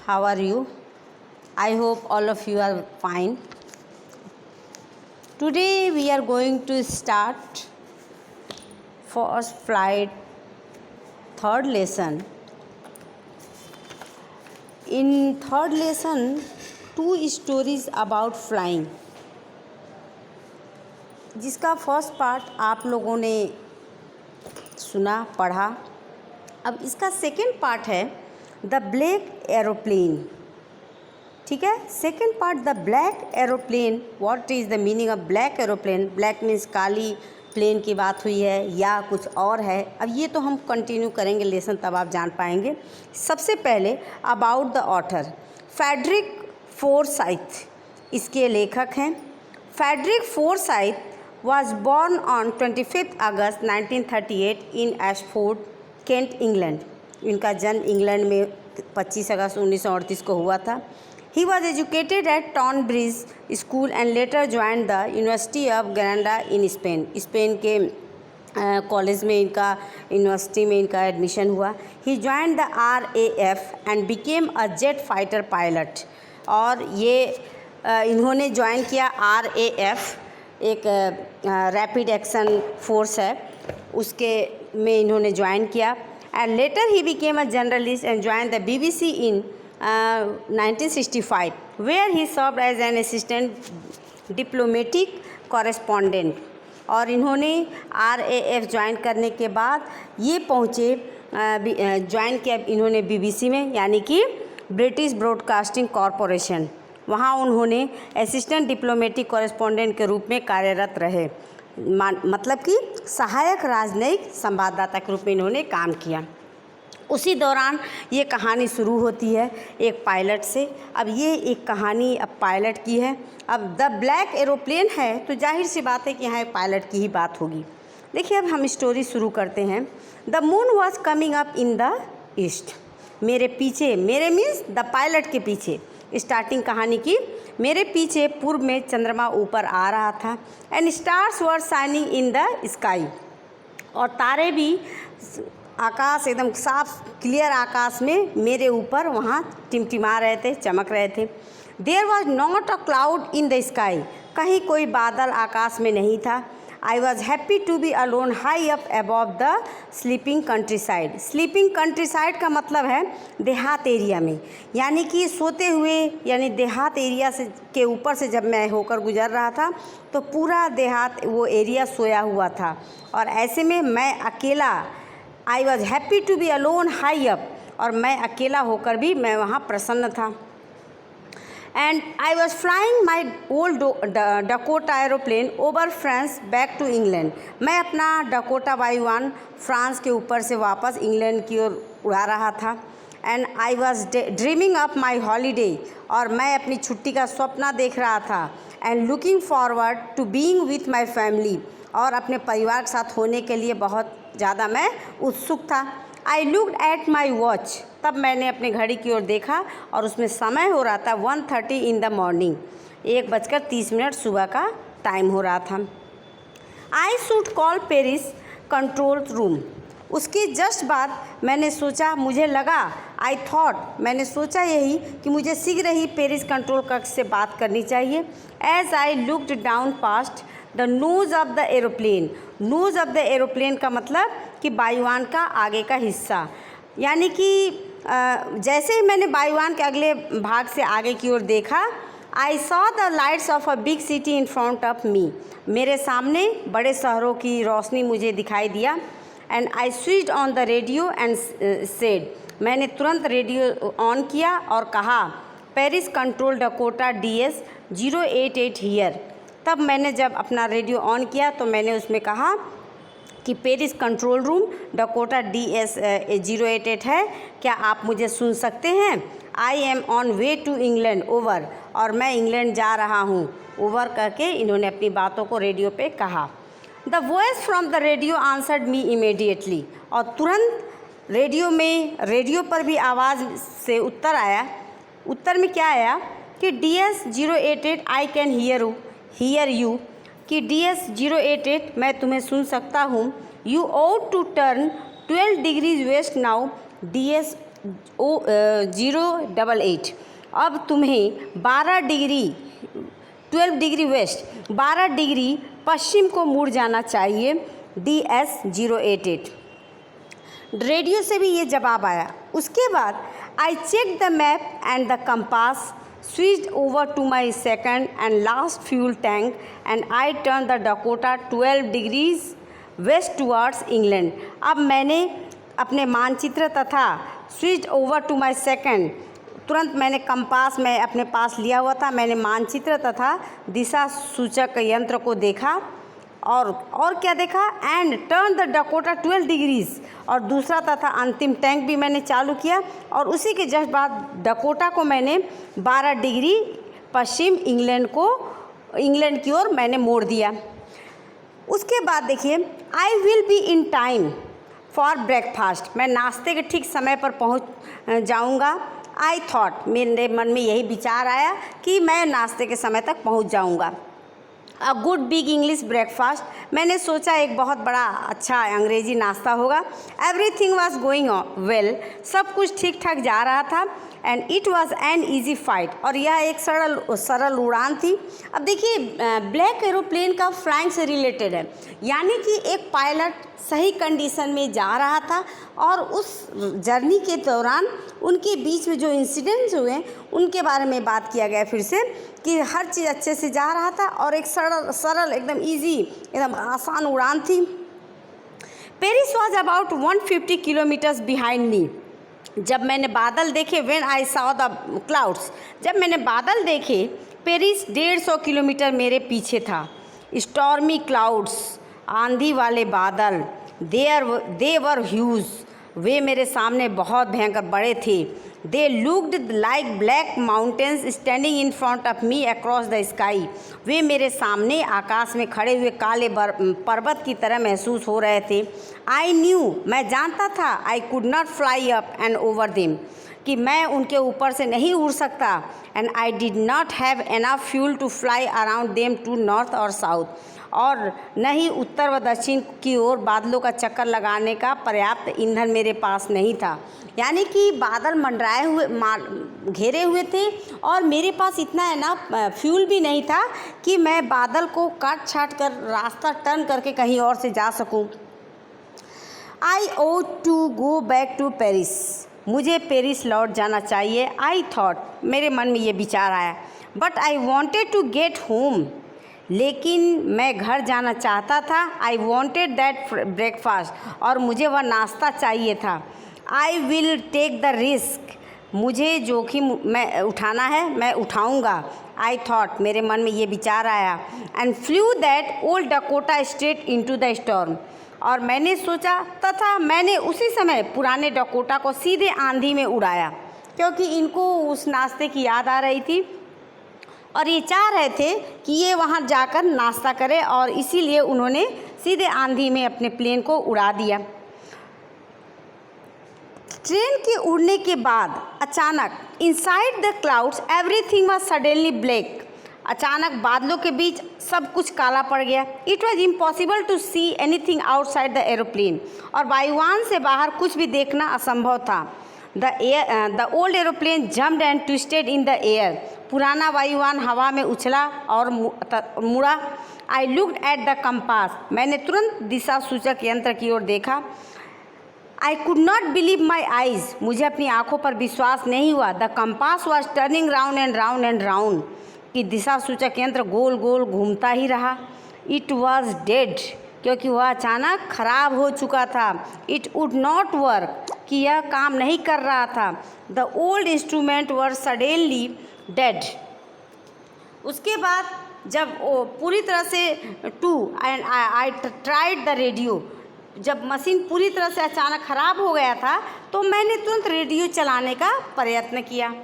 how are you? I hope all of you are fine. Today we are going to start first flight third lesson. In third lesson, 2 stories about flying, जिसका first part आप लोगों ने सुना पढ़ा. अब इसका second part है the black aeroplane. ठीक है, second part the black aeroplane. What is the meaning of black aeroplane? Black means काली प्लेन की बात हुई है या कुछ और है. अब ये तो हम कंटिन्यू करेंगे लेसन, तब आप जान पाएंगे. सबसे पहले about the author, Frederick Forsyth इसके लेखक हैं. Frederick Forsyth was born on 25 August 1938 in Ashford, Kent, England. इनका जन्म इंग्लैंड में 25 अगस्त 1938 को हुआ था. He was educated at Tonbridge School and later joined the University of Granada in Spain. Spain के कॉलेज में इनका यूनिवर्सिटी में इनका एडमिशन हुआ. He joined the RAF and became a jet fighter pilot. और ये इन्होंने ज्वाइन किया RAF, एक रैपिड एक्शन फोर्स है, उसके में इन्होंने ज्वाइन किया. And later he became a journalist and join the BBC in 1965 where he served as an assistant diplomatic correspondent. और इन्होंने RAF ज्वाइन करने के बाद ये पहुँचे, ज्वाइन किया इन्होंने BBC में, यानी कि ब्रिटिश ब्रॉडकास्टिंग कॉरपोरेशन. वहाँ उन्होंने असिस्टेंट डिप्लोमेटिक कॉरेस्पॉन्डेंट के रूप में कार्यरत रहे, मतलब कि सहायक राजनयिक संवाददाता के रूप में इन्होंने काम किया. उसी दौरान ये कहानी शुरू होती है एक पायलट से. अब ये एक कहानी अब पायलट की है. अब द ब्लैक एरोप्लेन है तो जाहिर सी बात है कि यहाँ एक पायलट की ही बात होगी. देखिए, अब हम स्टोरी शुरू करते हैं. The moon was coming up in the east. मेरे पीछे, मेरे मीन्स द पायलट के पीछे, स्टार्टिंग कहानी की, मेरे पीछे पूर्व में चंद्रमा ऊपर आ रहा था. And stars were shining in the sky. और तारे भी आकाश, एकदम साफ क्लियर आकाश में मेरे ऊपर वहाँ टिमटिमा रहे थे, चमक रहे थे. There was not a cloud in the sky. कहीं कोई बादल आकाश में नहीं था. I was happy to be alone high up above the sleeping countryside. Sleeping countryside का मतलब है देहात एरिया में, यानी कि सोते हुए, यानी देहात एरिया से के ऊपर से जब मैं होकर गुजर रहा था तो पूरा देहात वो एरिया सोया हुआ था. और ऐसे में मैं अकेला, I was happy to be alone high up, और मैं अकेला होकर भी मैं वहाँ प्रसन्न था. And I was flying my old Dakota aeroplane over France back to England. मैं अपना डकोटा वायुयान फ्रांस के ऊपर से वापस इंग्लैंड की ओर उड़ा रहा था. And I was dreaming of my holiday. और मैं अपनी छुट्टी का सपना देख रहा था. And looking forward to being with my family. और अपने परिवार के साथ होने के लिए बहुत ज़्यादा मैं उत्सुक था. I looked at my watch. तब मैंने अपने घड़ी की ओर देखा और उसमें समय हो रहा था 1:30 इन द मॉर्निंग. 1:30 सुबह का टाइम हो रहा था. I should call Paris control room. उसके जस्ट बाद मैंने सोचा, मुझे लगा, आई थॉट, मैंने सोचा यही कि मुझे शीघ्र ही पेरिस कंट्रोल कक्ष से बात करनी चाहिए. As I looked down past the nose of the aeroplane. Nose of the aeroplane का मतलब कि वायुयान का आगे का हिस्सा, यानी कि जैसे ही मैंने वायुयान के अगले भाग से आगे की ओर देखा, I saw the lights of a big city in front of मी. मेरे सामने बड़े शहरों की रोशनी मुझे दिखाई दिया. And I switched on the radio and said. मैंने तुरंत रेडियो ऑन किया और कहा, Paris control Dakota DS 088 here. तब मैंने जब अपना रेडियो ऑन किया तो मैंने उसमें कहा कि Paris control room Dakota DS 088 है, क्या आप मुझे सुन सकते हैं? I am on way to England over. और मैं इंग्लैंड जा रहा हूँ, ओवर करके इन्होंने अपनी बातों को रेडियो पे कहा. The voice from the radio answered me immediately. और तुरंत रेडियो पर भी आवाज़ से उत्तर आया. उत्तर में क्या आया कि DS 088 I can hear you. कि DS 088 मैं तुम्हें सुन सकता हूँ. You ought to turn 12 degrees west now. DS 088। अब तुम्हें 12 डिग्री वेस्ट 12 डिग्री पश्चिम को मुड़ जाना चाहिए, DS088। रेडियो से भी ये जवाब आया। उसके बाद I check the map and the compass, switched over to my second and last fuel tank, and I turned the Dakota 12 degrees west towards England। अब मैंने अपने मानचित्र तथा switched over to my second, तुरंत मैंने कंपास में अपने पास लिया हुआ था, मैंने मानचित्र तथा दिशा सूचक यंत्र को देखा और क्या देखा, and turn the Dakota 12 degrees, और दूसरा तथा अंतिम टैंक भी मैंने चालू किया और उसी के जस्ट बाद डकोटा को मैंने 12 डिग्री पश्चिम इंग्लैंड की ओर मैंने मोड़ दिया। उसके बाद देखिए, I will be in time for breakfast, मैं नाश्ते के ठीक समय पर पहुंच जाऊंगा। आई थॉट, मेरे मन में यही विचार आया कि मैं नाश्ते के समय तक पहुंच जाऊंगा। A good big English breakfast, मैंने सोचा एक बहुत बड़ा अच्छा अंग्रेजी नाश्ता होगा। एवरीथिंग वाज गोइंग वेल, सब कुछ ठीक ठाक जा रहा था। And it was an easy fight, और यह एक सरल उड़ान थी। अब देखिए, ब्लैक एरोप्लेन का फ्लाइंग से रिलेटेड है, यानी कि एक पायलट सही कंडीशन में जा रहा था और उस जर्नी के दौरान उनके बीच में जो इंसिडेंट्स हुए उनके बारे में बात किया गया फिर से, कि हर चीज़ अच्छे से जा रहा था और एक सरल एकदम इजी, एकदम आसान उड़ान थी। Paris was about 150 kilometres behind me, जब मैंने बादल देखे, when I saw the clouds, जब मैंने बादल देखे, पेरिस 150 किलोमीटर मेरे पीछे था। स्टॉर्मी क्लाउड्स, आंधी वाले बादल, दे वर ह्यूज, वे मेरे सामने बहुत भयंकर बड़े थे। They looked like black mountains standing in front of me across the sky, वे मेरे सामने आकाश में खड़े हुए काले पर्वत की तरह महसूस हो रहे थे। आई न्यू, मैं जानता था, I could not fly up and over them, कि मैं उनके ऊपर से नहीं उड़ सकता। And I did not have enough fuel to fly around them to north और साउथ, और न ही उत्तर व दक्षिण की ओर बादलों का चक्कर लगाने का पर्याप्त ईंधन मेरे पास नहीं था। यानी कि बादल मंडराए हुए घेरे हुए थे और मेरे पास इतना है ना फ्यूल भी नहीं था कि मैं बादल को काट छाट कर रास्ता टर्न करके कहीं और से जा सकूं। I ought to go back to Paris, मुझे पेरिस लौट जाना चाहिए। आई थॉट, मेरे मन में ये विचार आया। But I wanted to get home, लेकिन मैं घर जाना चाहता था। आई वॉन्टेड दैट ब्रेकफास्ट, और मुझे वह नाश्ता चाहिए था। I will take the risk, मुझे जोखिम मैं उठाना है, मैं उठाऊंगा। आई थॉट, मेरे मन में ये विचार आया। And flu that old Dakota straight into the storm, और मैंने सोचा तथा मैंने उसी समय पुराने डकोटा को सीधे आंधी में उड़ाया, क्योंकि इनको उस नाश्ते की याद आ रही थी और ये चाह रहे थे कि ये वहाँ जाकर नाश्ता करें, और इसीलिए उन्होंने सीधे आंधी में अपने प्लेन को उड़ा दिया। ट्रेन के उड़ने के बाद अचानक inside the clouds everything was suddenly black, अचानक बादलों के बीच सब कुछ काला पड़ गया। It was impossible to see anything outside the aeroplane, और वायुयान से बाहर कुछ भी देखना असंभव था। The old aeroplane jumped and twisted in the air, पुराना वायुयान हवा में उछला और मुड़ा। I looked at the compass, मैंने तुरंत दिशा सूचक यंत्र की ओर देखा। I could not believe my eyes, मुझे अपनी आंखों पर विश्वास नहीं हुआ। The compass was turning round and round and round, कि दिशा सूचक यंत्र गोल गोल घूमता ही रहा। इट वॉज डेड, क्योंकि वह अचानक खराब हो चुका था। इट वुड नॉट वर्क, कि यह काम नहीं कर रहा था। The old instrument were suddenly dead. उसके बाद जब वो पूरी तरह से and I tried the radio, जब मशीन पूरी तरह से अचानक ख़राब हो गया था तो मैंने तुरंत रेडियो चलाने का प्रयत्न किया।